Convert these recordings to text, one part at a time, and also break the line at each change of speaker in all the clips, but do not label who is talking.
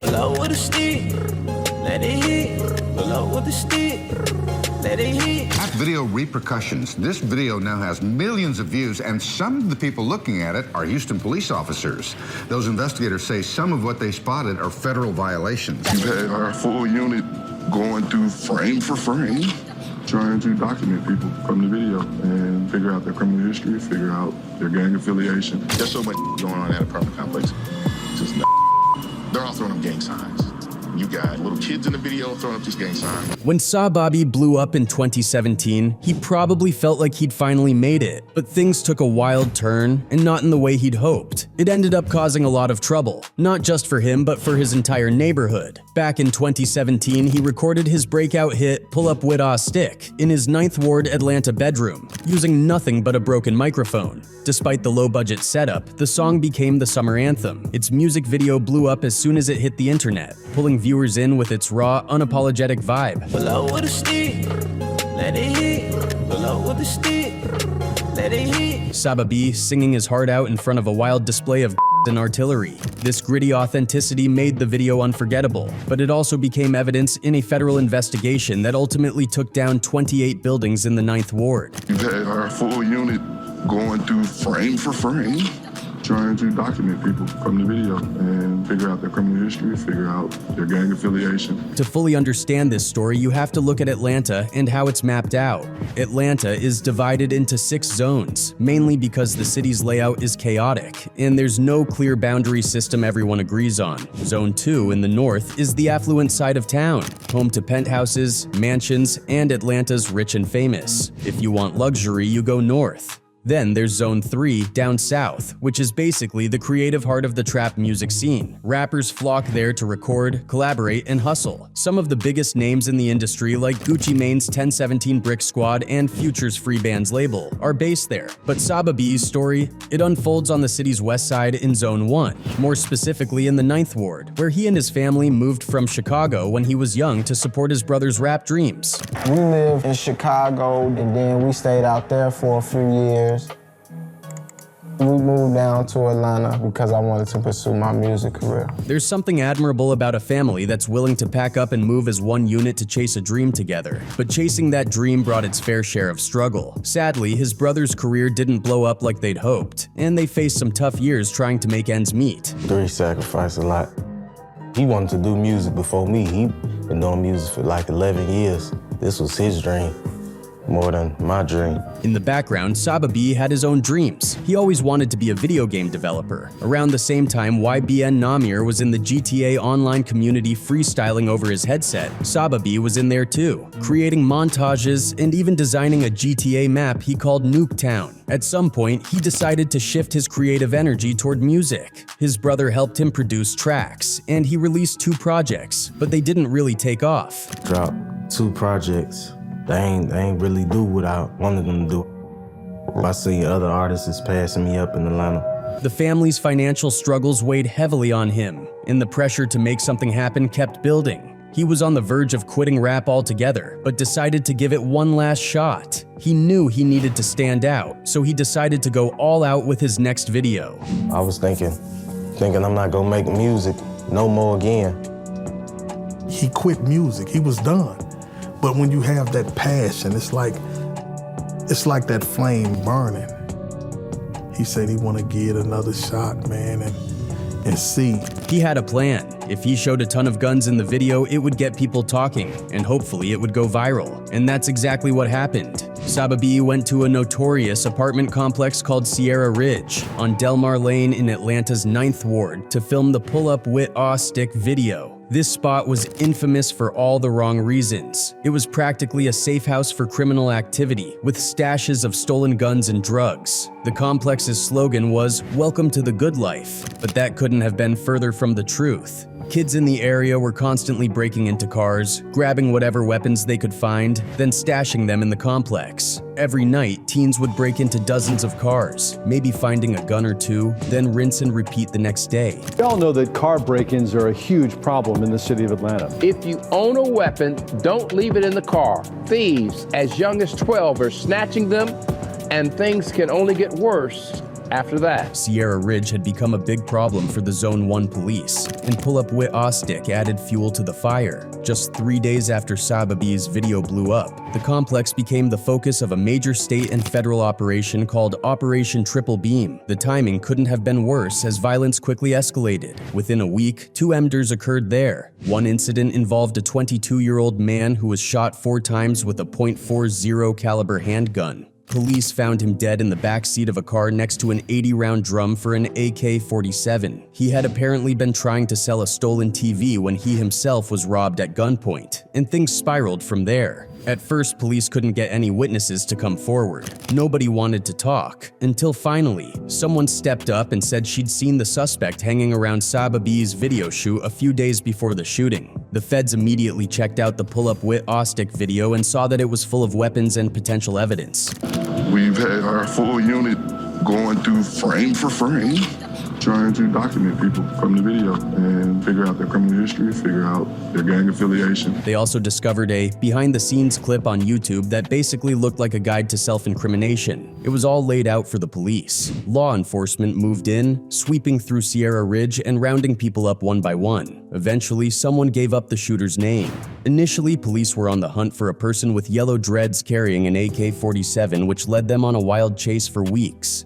Pull up with a stick, let it hit. Pull up with a stick, let it hit.
That video, Repercussions. This video now has millions of views, and some of the people looking at it are Houston police officers. Those investigators say some of what they spotted are federal violations.
You've had our full unit going through frame for frame, trying to document people from the video and figure out their criminal history, figure out their gang affiliation.
There's so much going on in that apartment complex. Just they're all throwing up gang signs. You got little kids in the video throwing up these gang signs.
When SahBabii blew up in 2017, he probably felt like he'd finally made it, but things took a wild turn, and not in the way he'd hoped. It ended up causing a lot of trouble, not just for him, but for his entire neighborhood. Back in 2017, he recorded his breakout hit, Up Wit Ah Stick, in his 9th Ward Atlanta bedroom, using nothing but a broken microphone. Despite the low-budget setup, the song became the summer anthem. Its music video blew up as soon as it hit the internet, pulling viewers in with its raw, unapologetic vibe.
Pull up with a stick, let it hit. Pull up with a stick, let it hit.
SahBabii singing his heart out in front of a wild display of and artillery. This gritty authenticity made the video unforgettable, but it also became evidence in a federal investigation that ultimately took down 28 buildings in the 9th Ward.
You've had our full unit going through frame for frame, trying to document people from the video and figure out their criminal history, figure out their gang affiliation.
To fully understand this story, you have to look at Atlanta and how it's mapped out. Atlanta is divided into 6 zones, mainly because the city's layout is chaotic, and there's no clear boundary system everyone agrees on. Zone 2 in the north is the affluent side of town, home to penthouses, mansions, and Atlanta's rich and famous. If you want luxury, you go north. Then there's Zone 3 down south, which is basically the creative heart of the trap music scene. Rappers flock there to record, collaborate, and hustle. Some of the biggest names in the industry, like Gucci Mane's 1017 Brick Squad and Future's Free Bands label, are based there. But SahBabii's story, it unfolds on the city's west side in Zone 1, more specifically in the 9th Ward, where he and his family moved from Chicago when he was young to support his brother's rap dreams.
We lived in Chicago, and then we stayed out there for a few years. We moved down to Atlanta because I wanted to pursue my music career.
There's something admirable about a family that's willing to pack up and move as one unit to chase a dream together. But chasing that dream brought its fair share of struggle. Sadly, his brother's career didn't blow up like they'd hoped, and they faced some tough years trying to make ends meet.
He sacrificed a lot. He wanted to do music before me. He'd been doing music for like 11 years. This was his dream, more than my dream.
In the background, SahBabii had his own dreams. He always wanted to be a video game developer. Around the same time, YBN Namir was in the GTA online community freestyling over his headset. SahBabii was in there too, creating montages and even designing a GTA map he called Nuketown. At some point, he decided to shift his creative energy toward music. His brother helped him produce tracks, and he released 2 projects, but they didn't really take off.
Dropped 2 projects. They ain't really do what I wanted them to do. I see other artists passing me up in Atlanta.
The family's financial struggles weighed heavily on him, and the pressure to make something happen kept building. He was on the verge of quitting rap altogether, but decided to give it one last shot. He knew he needed to stand out, so he decided to go all out with his next video.
I was thinking I'm not gonna make music no more again.
He quit music, he was done. But when you have that passion, it's like that flame burning. He said he want to give it another shot, man, and see.
He had a plan. If he showed a ton of guns in the video, it would get people talking, and hopefully it would go viral. And that's exactly what happened. SahBabii went to a notorious apartment complex called Sierra Ridge on Delmar Lane in Atlanta's 9th Ward to film the Up Wit Ah Stick video. This spot was infamous for all the wrong reasons. It was practically a safe house for criminal activity, with stashes of stolen guns and drugs. The complex's slogan was, "Welcome to the good life," but that couldn't have been further from the truth. Kids in the area were constantly breaking into cars, grabbing whatever weapons they could find, then stashing them in the complex. Every night, teens would break into dozens of cars, maybe finding a gun or 2, then rinse and repeat the next day.
We all know that car break-ins are a huge problem in the city of Atlanta.
If you own a weapon, don't leave it in the car. Thieves as young as 12 are snatching them, and things can only get worse after that.
Sierra Ridge had become a big problem for the Zone 1 police, and Up Wit Ah Stick added fuel to the fire. Just 3 days after SahBabii's video blew up, the complex became the focus of a major state and federal operation called Operation Triple Beam. The timing couldn't have been worse as violence quickly escalated. Within a week, 2 murders occurred there. One incident involved a 22-year-old man who was shot 4 times with a .40 caliber handgun. Police found him dead in the back seat of a car next to an 80-round drum for an AK-47. He had apparently been trying to sell a stolen TV when he himself was robbed at gunpoint, and things spiraled from there. At first, police couldn't get any witnesses to come forward. Nobody wanted to talk, until finally, someone stepped up and said she'd seen the suspect hanging around SahBabii's video shoot a few days before the shooting. The feds immediately checked out the Up Wit Ah Stick video and saw that it was full of weapons and potential evidence.
We've had our full unit going through frame for frame, trying to document people from the video and figure out their criminal history, figure out their gang affiliation.
They also discovered a behind-the-scenes clip on YouTube that basically looked like a guide to self-incrimination. It was all laid out for the police. Law enforcement moved in, sweeping through Sierra Ridge and rounding people up one by one. Eventually, someone gave up the shooter's name. Initially, police were on the hunt for a person with yellow dreads carrying an AK-47, which led them on a wild chase for weeks.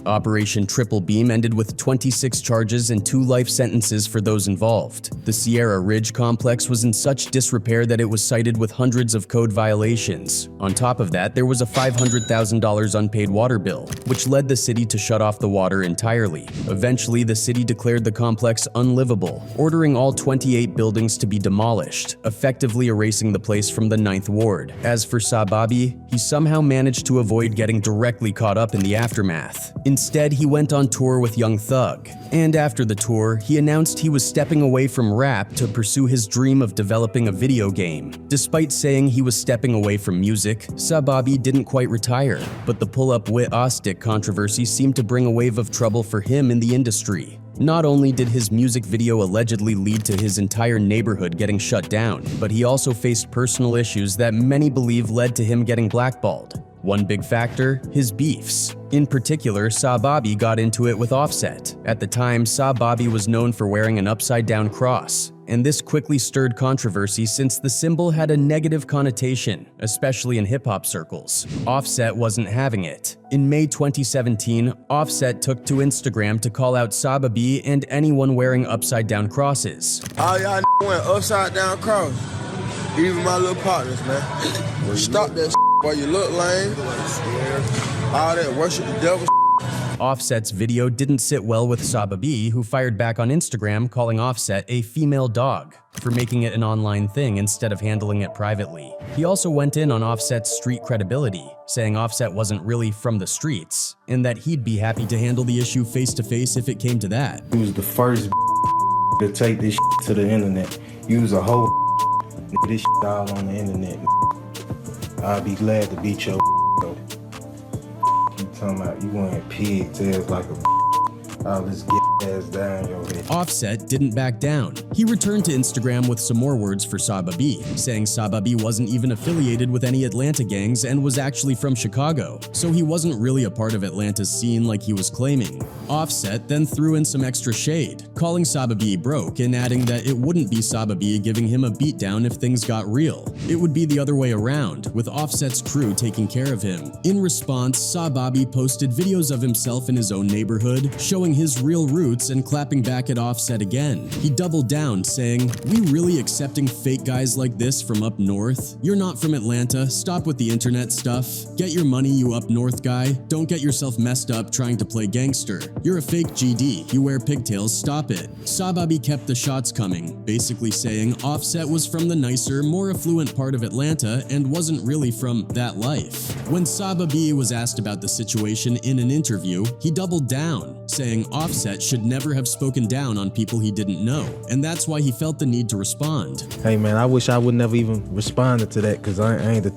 Operation Triple Beam ended with 26 charges and 2 life sentences for those involved. The Sierra Ridge complex was in such disrepair that it was cited with hundreds of code violations. On top of that, there was a $500,000 unpaid water bill, which led the city to shut off the water entirely. Eventually, the city declared the complex unlivable, ordering all 28 buildings to be demolished, effectively erasing the place from the 9th Ward. As for SahBabii, he somehow managed to avoid getting directly caught up in the aftermath. Instead, he went on tour with Young Thug, and after the tour, he announced he was stepping away from rap to pursue his dream of developing a video game. Despite saying he was stepping away from music, SahBabii didn't quite retire, but the Up Wit Ah Stick controversy seemed to bring a wave of trouble for him in the industry. Not only did his music video allegedly lead to his entire neighborhood getting shut down, but he also faced personal issues that many believe led to him getting blackballed. One big factor, his beefs. In particular, SahBabii got into it with Offset. At the time, SahBabii was known for wearing an upside-down cross, and this quickly stirred controversy since the symbol had a negative connotation, especially in hip-hop circles. Offset wasn't having it. In May 2017, Offset took to Instagram to call out SahBabii and anyone wearing upside-down crosses.
All y'all went upside-down cross. Even my little partners, man. Stop that while you look lame. All that worship the devil.
Offset's video didn't sit well with SahBabii, who fired back on Instagram calling Offset a female dog for making it an online thing instead of handling it privately. He also went in on Offset's street credibility, saying Offset wasn't really from the streets, and that he'd be happy to handle the issue face-to-face if it came to that.
He was the first to take this to the internet. You was a whole this all on the internet. I'll be glad to beat your though. You talking about you wearing pigtails like a all this ass down your head.
Offset didn't back down. He returned to Instagram with some more words for SahBabii, saying SahBabii wasn't even affiliated with any Atlanta gangs and was actually from Chicago, so he wasn't really a part of Atlanta's scene like he was claiming. Offset then threw in some extra shade, calling SahBabii broke and adding that it wouldn't be SahBabii giving him a beatdown if things got real. It would be the other way around, with Offset's crew taking care of him. In response, SahBabii posted videos of himself in his own neighborhood, showing his real roots and clapping back at Offset again. He doubled down, saying, "We really accepting fake guys like this from up north? You're not from Atlanta, stop with the internet stuff. Get your money, you up north guy. Don't get yourself messed up trying to play gangster. You're a fake GD, you wear pigtails, stop it." SahBabii kept the shots coming, basically saying Offset was from the nicer, more affluent part of Atlanta and wasn't really from that life. When SahBabii was asked about the situation in an interview, he doubled down, saying Offset should never have spoken down on people he didn't know, and that's why he felt the need to respond.
Hey man, I wish I would never even responded to that because I ain't the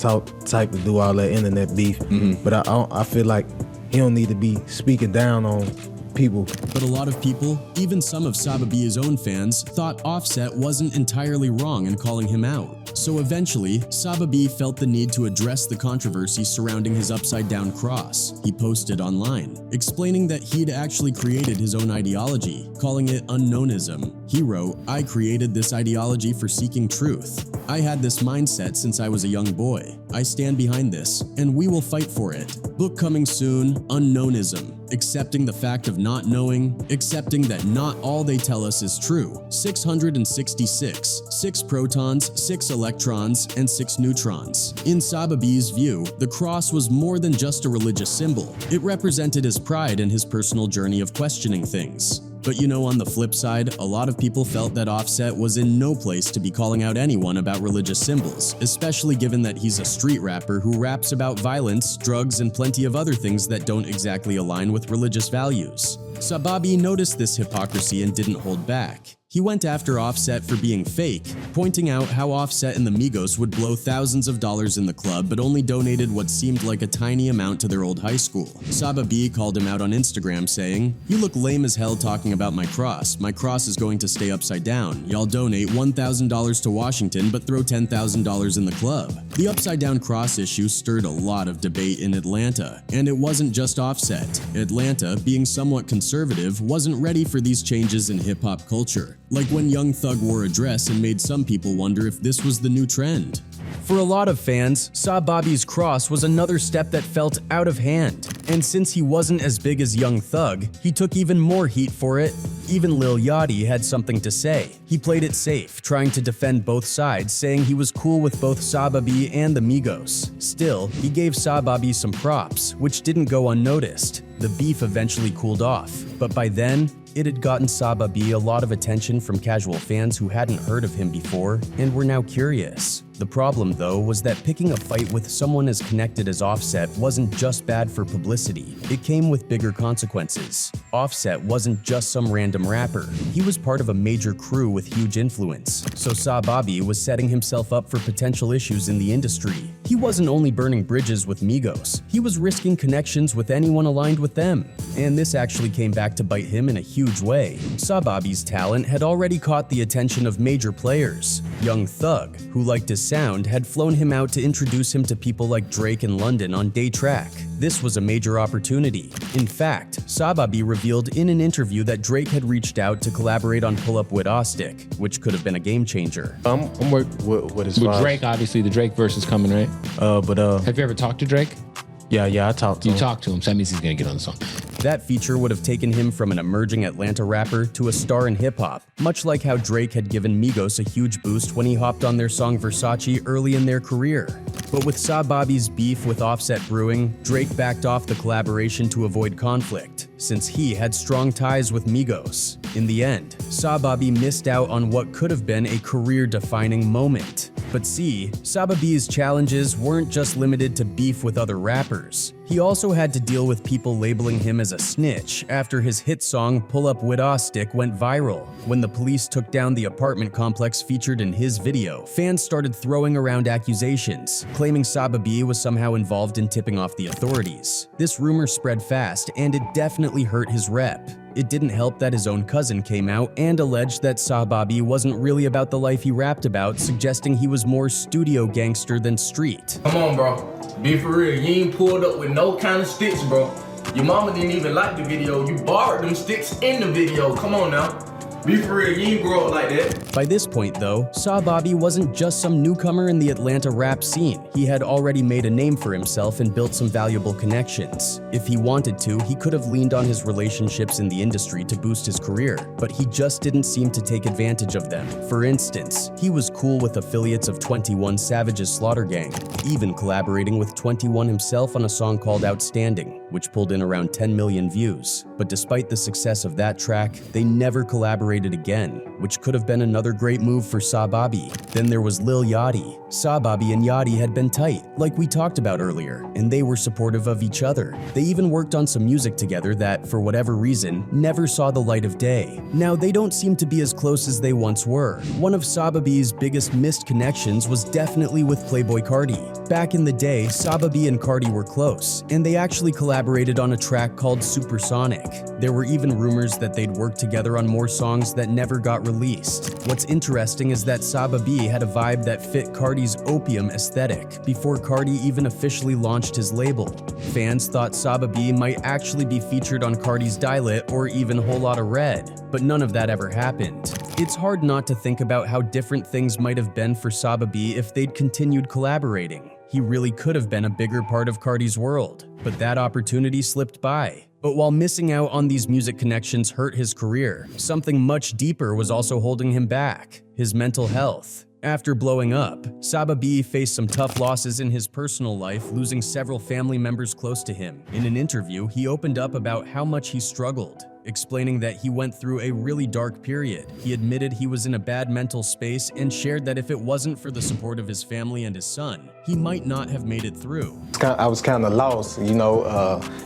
type to do all that internet beef. But I feel like he don't need to be speaking down on people.
But a lot of people, even some of SahBabii's own fans, thought Offset wasn't entirely wrong in calling him out. So eventually, SahBabii felt the need to address the controversy surrounding his upside-down cross. He posted online, explaining that he'd actually created his own ideology, calling it Unknownism. He wrote, "I created this ideology for seeking truth. I had this mindset since I was a young boy. I stand behind this, and we will fight for it. Book coming soon, Unknownism. Accepting the fact of not knowing, accepting that not all they tell us is true. 666, 6 protons, 6 electrons, and 6 neutrons." In SahBabii's view, the cross was more than just a religious symbol. It represented his pride in his personal journey of questioning things. But you know, on the flip side, a lot of people felt that Offset was in no place to be calling out anyone about religious symbols, especially given that he's a street rapper who raps about violence, drugs, and plenty of other things that don't exactly align with religious values. SahBabii noticed this hypocrisy and didn't hold back. He went after Offset for being fake, pointing out how Offset and the Migos would blow thousands of dollars in the club but only donated what seemed like a tiny amount to their old high school. SahBabii called him out on Instagram saying, "You look lame as hell talking about my cross. My cross is going to stay upside down. Y'all donate $1,000 to Washington but throw $10,000 in the club." The upside down cross issue stirred a lot of debate in Atlanta, and it wasn't just Offset. Atlanta, being somewhat conservative, wasn't ready for these changes in hip-hop culture. Like when Young Thug wore a dress and made some people wonder if this was the new trend. For a lot of fans, SahBabii's cross was another step that felt out of hand. And since he wasn't as big as Young Thug, he took even more heat for it. Even Lil Yachty had something to say. He played it safe, trying to defend both sides, saying he was cool with both SahBabii and the Migos. Still, he gave SahBabii some props, which didn't go unnoticed. The beef eventually cooled off, but by then, it had gotten SahBabii a lot of attention from casual fans who hadn't heard of him before and were now curious. The problem, though, was that picking a fight with someone as connected as Offset wasn't just bad for publicity. It came with bigger consequences. Offset wasn't just some random rapper. He was part of a major crew with huge influence, so SahBabii was setting himself up for potential issues in the industry. He wasn't only burning bridges with Migos, he was risking connections with anyone aligned with them. And this actually came back to bite him in a huge way. SahBabii's talent had already caught the attention of major players. Young Thug, who liked his sound, had flown him out to introduce him to people like Drake and London on Day Track. This was a major opportunity. In fact, SahBabii revealed in an interview that Drake had reached out to collaborate on Up Wit Ah Stick, which could have been a game changer.
I'm working with his
With Drake, obviously, the Drake verse is coming, right? Have you ever talked to Drake?
Yeah, I talked to him.
You talked to him, so that means he's gonna get on the song.
That feature would have taken him from an emerging Atlanta rapper to a star in hip-hop, much like how Drake had given Migos a huge boost when he hopped on their song Versace early in their career. But with SahBabii's beef with Offset brewing, Drake backed off the collaboration to avoid conflict, since he had strong ties with Migos. In the end, SahBabii missed out on what could have been a career-defining moment. But see, SahBabii's challenges weren't just limited to beef with other rappers. He also had to deal with people labeling him as a snitch after his hit song Up Wit Ah Stick went viral. When the police took down the apartment complex featured in his video, fans started throwing around accusations, claiming SahBabii was somehow involved in tipping off the authorities. This rumor spread fast, and it definitely hurt his rep. It didn't help that his own cousin came out and alleged that SahBabii wasn't really about the life he rapped about, suggesting he was more studio gangster than street.
Come on, bro. Be for real. You ain't pulled up with no kind of sticks, bro. Your mama didn't even like the video. You borrowed them sticks in the video. Come on now. Be for real, you ain't grow up like that.
By this point, though, SahBabii wasn't just some newcomer in the Atlanta rap scene. He had already made a name for himself and built some valuable connections. If he wanted to, he could have leaned on his relationships in the industry to boost his career, but he just didn't seem to take advantage of them. For instance, he was cool with affiliates of 21 Savage's Slaughter Gang, even collaborating with 21 himself on a song called Outstanding, which pulled in around 10 million views. But despite the success of that track, they never collaborated again, which could have been another great move for SahBabii. Then there was Lil Yachty. SahBabii and Yachty had been tight, like we talked about earlier, and they were supportive of each other. They even worked on some music together that, for whatever reason, never saw the light of day. Now, they don't seem to be as close as they once were. One of SahBabii's biggest missed connections was definitely with Playboi Carti. Back in the day, SahBabii and Carti were close, and they actually collaborated collaborated on a track called Supersonic. There were even rumors that they'd work together on more songs that never got released. What's interesting is that SahBabii had a vibe that fit Cardi's opium aesthetic before Cardi even officially launched his label. Fans thought SahBabii might actually be featured on Cardi's Dilit or even Whole Lotta Red, but none of that ever happened. It's hard not to think about how different things might have been for SahBabii if they'd continued collaborating. He really could have been a bigger part of Cardi's world, but that opportunity slipped by. But while missing out on these music connections hurt his career, something much deeper was also holding him back: his mental health. After blowing up, SahBabii faced some tough losses in his personal life, losing several family members close to him. In an interview, he opened up about how much he struggled, explaining that he went through a really dark period. He admitted he was in a bad mental space and shared that if it wasn't for the support of his family and his son, he might not have made it through.
I was kind of lost,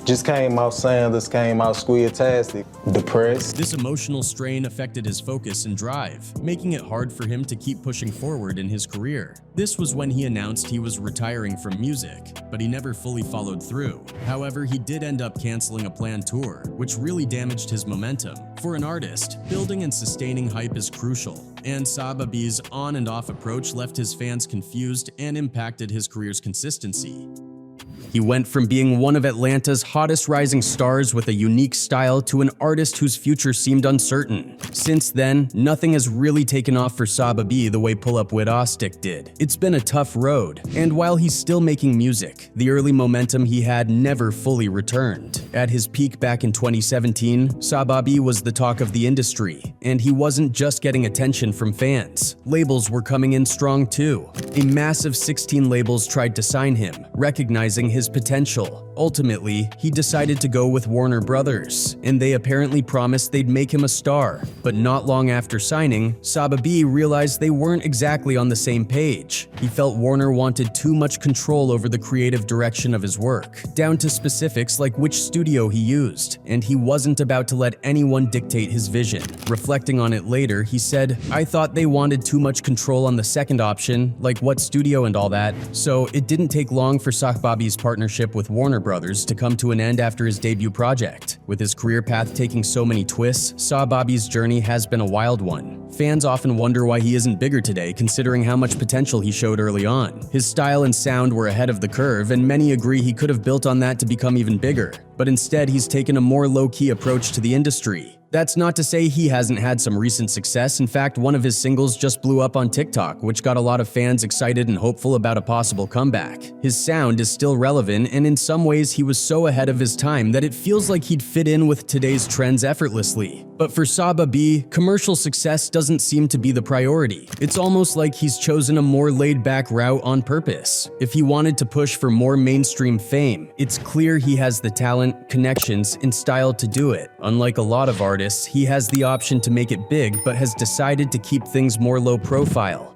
just came out Sanders, came out Squeetastic, depressed.
This emotional strain affected his focus and drive, making it hard for him to keep pushing forward in his career. This was when he announced he was retiring from music, but he never fully followed through. However, he did end up canceling a planned tour, which really damaged his momentum. For an artist, building and sustaining hype is crucial, and SahBabii's on and off approach left his fans confused and impacted his career's consistency. He went from being one of Atlanta's hottest rising stars with a unique style to an artist whose future seemed uncertain. Since then, nothing has really taken off for SahBabii the way Up Wit Ah Stick did. It's been a tough road, and while he's still making music, the early momentum he had never fully returned. At his peak back in 2017, SahBabii was the talk of the industry, and he wasn't just getting attention from fans. Labels were coming in strong too. A massive 16 labels tried to sign him, recognizing his potential. Ultimately, he decided to go with Warner Brothers, and they apparently promised they'd make him a star. But not long after signing, SahBabii realized they weren't exactly on the same page. He felt Warner wanted too much control over the creative direction of his work, down to specifics like which studio he used, and he wasn't about to let anyone dictate his vision. Reflecting on it later, he said, "I thought they wanted too much control on the second option, like what studio and all that, so it didn't take long for SahBabii's partnership with Warner Brothers to come to an end after his debut project. With his career path taking so many twists, SahBabii's journey has been a wild one. Fans often wonder why he isn't bigger today, considering how much potential he showed early on. His style and sound were ahead of the curve, and many agree he could have built on that to become even bigger. But instead, he's taken a more low-key approach to the industry. That's not to say he hasn't had some recent success. In fact, one of his singles just blew up on TikTok, which got a lot of fans excited and hopeful about a possible comeback. His sound is still relevant, and in some ways he was so ahead of his time that it feels like he'd fit in with today's trends effortlessly. But for SahBabii, commercial success doesn't seem to be the priority. It's almost like he's chosen a more laid-back route on purpose. If he wanted to push for more mainstream fame, it's clear he has the talent, connections, and style to do it. Unlike a lot of artists, he has the option to make it big but has decided to keep things more low profile.